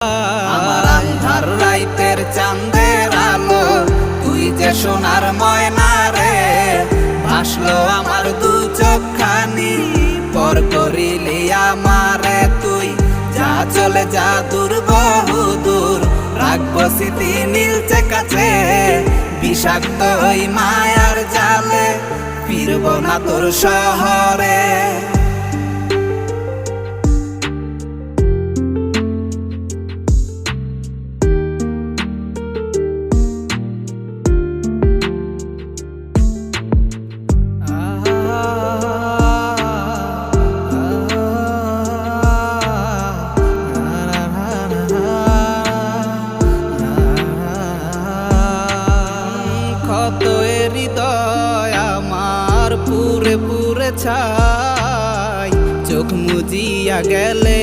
আমার আন্ধার রাইতের চাঁদের আলো, তুই যে সোনার ময়না রে। ভাসলো আমার দু চোখখানি, পর করিলি আমারে তুই। যা চলে যা দূর বহু দূর, রাখবো স্মৃতি নীলচে কাছে। বিষাক্ত ওই মায়ার জালে, ফিরবো না তোর শহরে। ক্ষত হৃদয় আমার পুরে পুরে ছাই, চোখ মুজিয়া গেলে